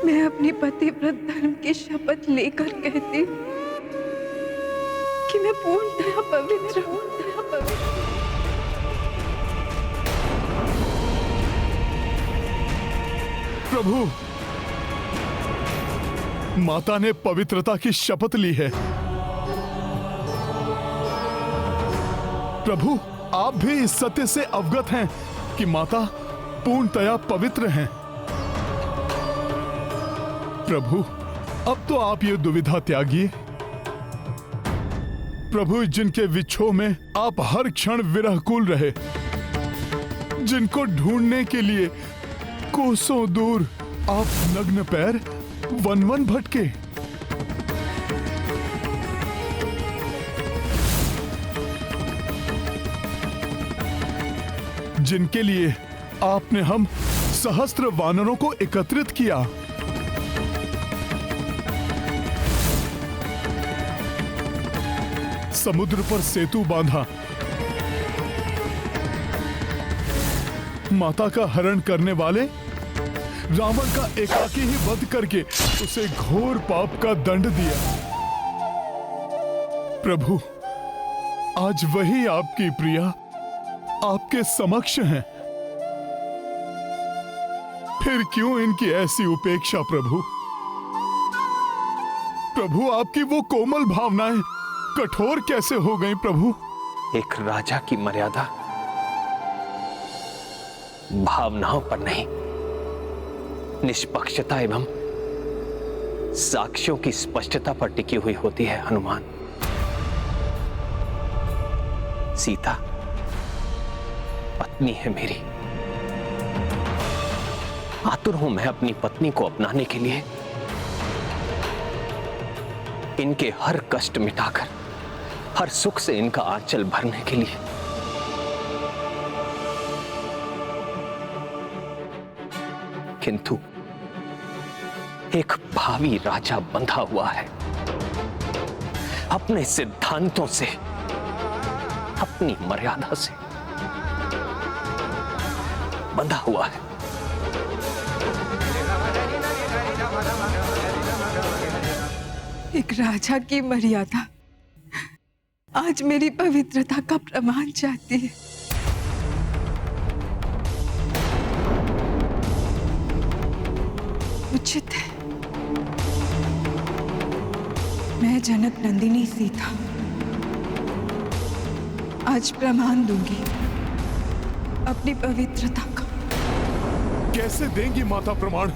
मैं अपनी पतिव्रत धर्म की शपथ लेकर कहती हूँ कि मैं पूर्णतया पवित्र हूँ। प्रभु, माता ने पवित्रता की शपथ ली है। प्रभु, आप भी इस सत्य से अवगत हैं कि माता पूर्णतया पवित्र हैं। प्रभु, अब तो आप ये दुविधा त्यागिए। प्रभु, जिनके विछोह में आप हर क्षण विरहकुल रहे, जिनको ढूंढने के लिए कोसों दूर आप नग्न पैर वन वन भटके, जिनके लिए आपने हम सहस्त्र वानरों को एकत्रित किया, समुद्र पर सेतु बांधा, माता का हरण करने वाले रावण का एकाकी ही वध करके उसे घोर पाप का दंड दिया। प्रभु, आज वही आपकी प्रिया आपके समक्ष हैं। फिर क्यों इनकी ऐसी उपेक्षा प्रभु? प्रभु, आपकी वो कोमल भावनाएं कठोर कैसे हो गई प्रभु? एक राजा की मर्यादा भावनाओं पर नहीं, निष्पक्षता एवं साक्ष्यों की स्पष्टता पर टिकी हुई होती है। हनुमान, सीता पत्नी है मेरी। आतुर हूं मैं अपनी पत्नी को अपनाने के लिए, इनके हर कष्ट मिटाकर हर सुख से इनका आंचल भरने के लिए। किंतु एक भावी राजा बंधा हुआ है, अपने सिद्धांतों से, अपनी मर्यादा से बंधा हुआ है। एक राजा की मर्यादा आज मेरी पवित्रता का प्रमाण चाहती है। उचित है, मैं जनक नंदिनी सीता आज प्रमाण दूंगी अपनी पवित्रता का। कैसे देंगी माता प्रमाण?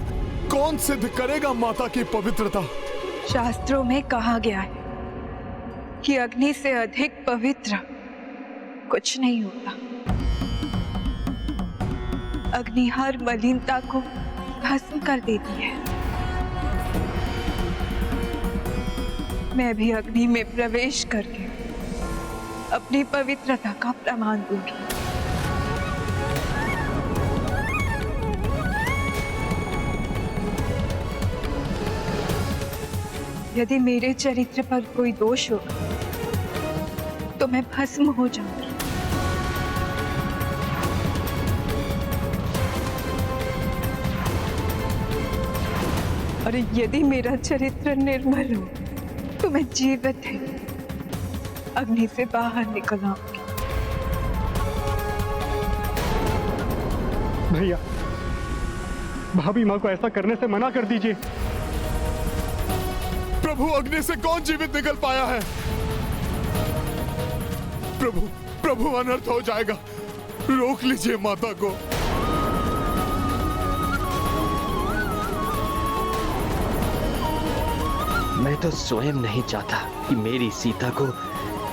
कौन सिद्ध करेगा माता की पवित्रता? शास्त्रों में कहा गया है कि अग्नि से अधिक पवित्र कुछ नहीं होता। अग्नि हर मलिनता को भस्म कर देती है। मैं भी अग्नि में प्रवेश करके अपनी पवित्रता का प्रमाण दूंगी। यदि मेरे चरित्र पर कोई दोष हो तो मैं भस्म हो जाऊंगी। और यदि मेरा चरित्र निर्मल हो तो मैं जीवित है अग्नि से बाहर निकल आऊंगी। भैया, भाभी माँ को ऐसा करने से मना कर दीजिए। प्रभु, अग्नि से कौन जीवित निकल पाया है? प्रभु, प्रभु, अनर्थ हो जाएगा, रोक लीजिए माता को। मैं तो स्वयं नहीं चाहता कि मेरी सीता को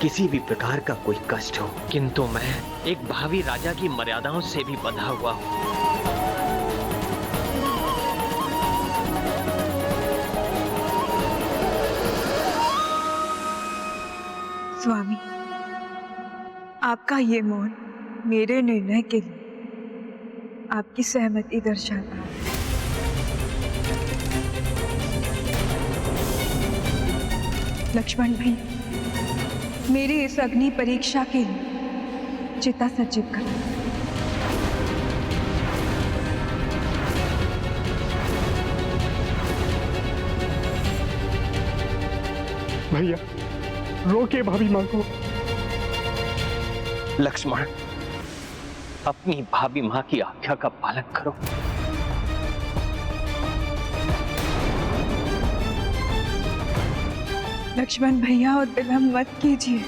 किसी भी प्रकार का कोई कष्ट हो, किंतु मैं एक भावी राजा की मर्यादाओं से भी बंधा हुआ हूं। स्वामी, आपका ये मौन मेरे निर्णय के लिए आपकी सहमति दर्शाता है। लक्ष्मण भाई, मेरी इस अग्नि परीक्षा के लिए चिता सज्जित करो। भैया रोके भाभी माँ को। लक्ष्मण, अपनी भाभी माँ की आज्ञा का पालन करो। लक्ष्मण भैया, और विलंब मत कीजिए।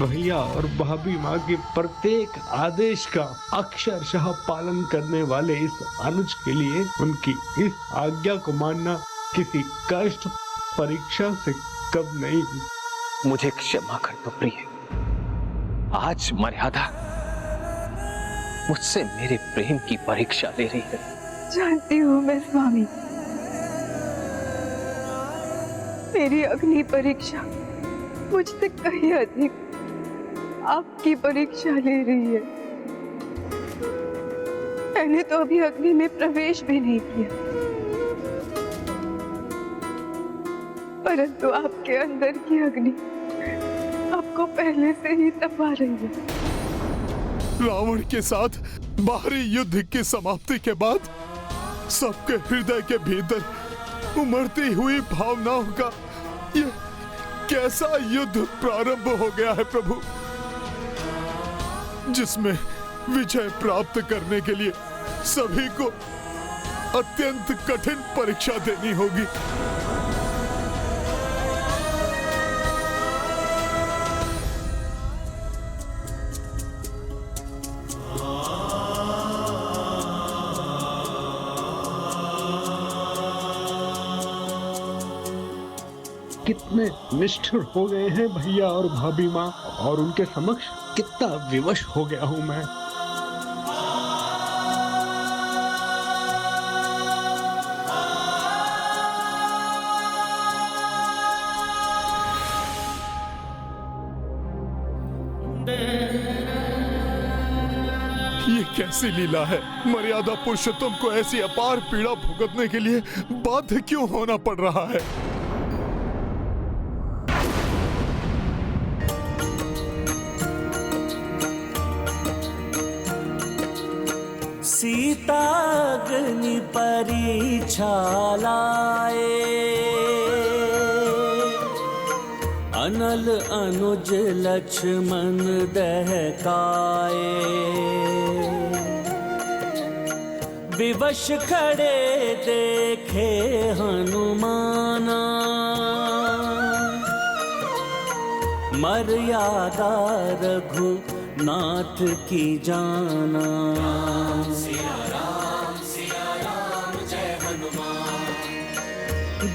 भैया और भाभी माँ के प्रत्येक आदेश का अक्षरशः पालन करने वाले इस अनुज के लिए उनकी इस आज्ञा को मानना किसी कष्ट परीक्षा से कम नहीं। मुझे क्षमा कर दो प्रिय। आज मर्यादा मुझसे मेरे प्रेम की परीक्षा ले रही है। जानती हूँ मैं स्वामी, मेरी अग्नि परीक्षा मुझसे कहीं अधिक आपकी परीक्षा ले रही है। मैंने तो अभी अग्नि में प्रवेश भी नहीं किया, परंतु आपके अंदर की अग्नि आपको पहले से ही तपा रही है। रावण के साथ बाहरी युद्ध की समाप्ति के बाद सबके हृदय के भीतर उमड़ती हुई भावनाओं का ये कैसा युद्ध प्रारंभ हो गया है प्रभु, जिसमें विजय प्राप्त करने के लिए सभी को अत्यंत कठिन परीक्षा देनी होगी। कितने निष्ठुर हो गए हैं भैया और भाभी माँ, और उनके समक्ष कितना विवश हो गया हूँ मैं। ये कैसी लीला है? मर्यादा पुरुषोत्तम को ऐसी अपार पीड़ा भुगतने के लिए बाध्य क्यों होना पड़ रहा है? सीता अग्नि परीक्षा लाए, अनल अनुज लक्ष्मण दहकाए। विवश खड़े देखे हनुमाना, मर्यादा रघुनाथ की जाना। सिया राम जय हनुमान।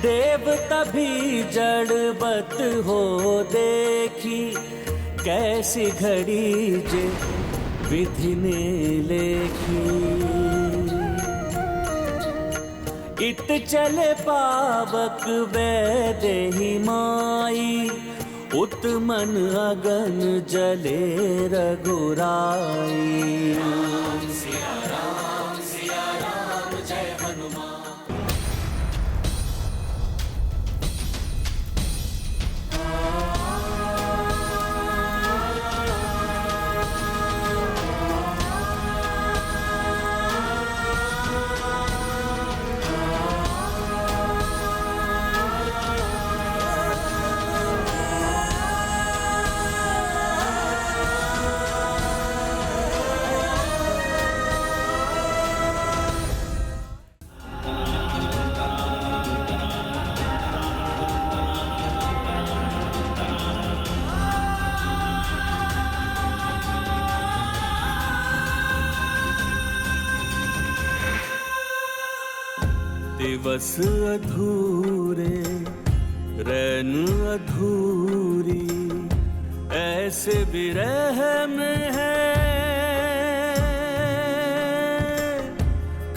देव तभी जड़बत हो देखी, कैसी घड़ी जे विधि ने लेखी। इत चले पावक वैदेही माई, उत मन अगन जले रघुराई। सिया राम जय हनुमान। दिवस अधूरे रैन अधूरी, ऐसे विरह में है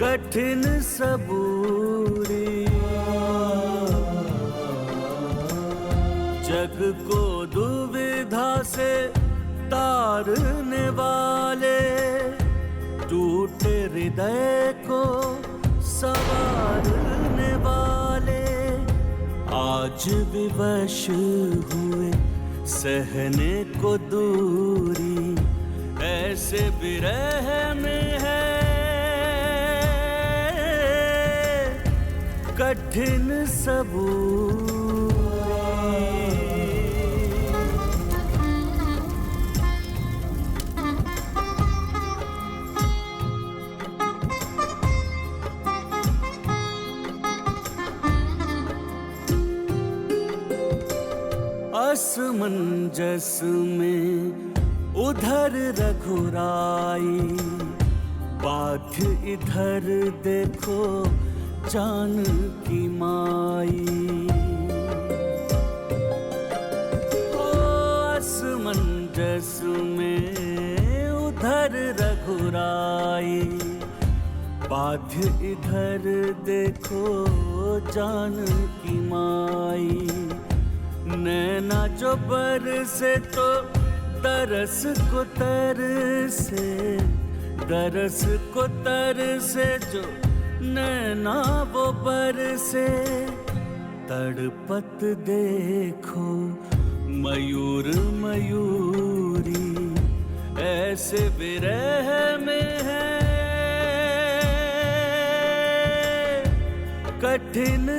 कठिन सबूरी। जग को दुविधा से तारने वाले, टूटे हृदय को संवारने वाले, आज विवश हुए सहने को दूरी, ऐसे विरह में है कठिन सबूरी। असमंजस में उधर रघुराई, बाध्य इधर देखो जानकी माई। ओ असमंजस में उधर रघुराई, बाध्य इधर देखो जानकी माई। नैना जो बरसे तो तरस को तरसे, तरस को तरसे जो नैना वो बरसे। तड़पत देखो मयूर मयूरी, ऐसे विरह में है कठिन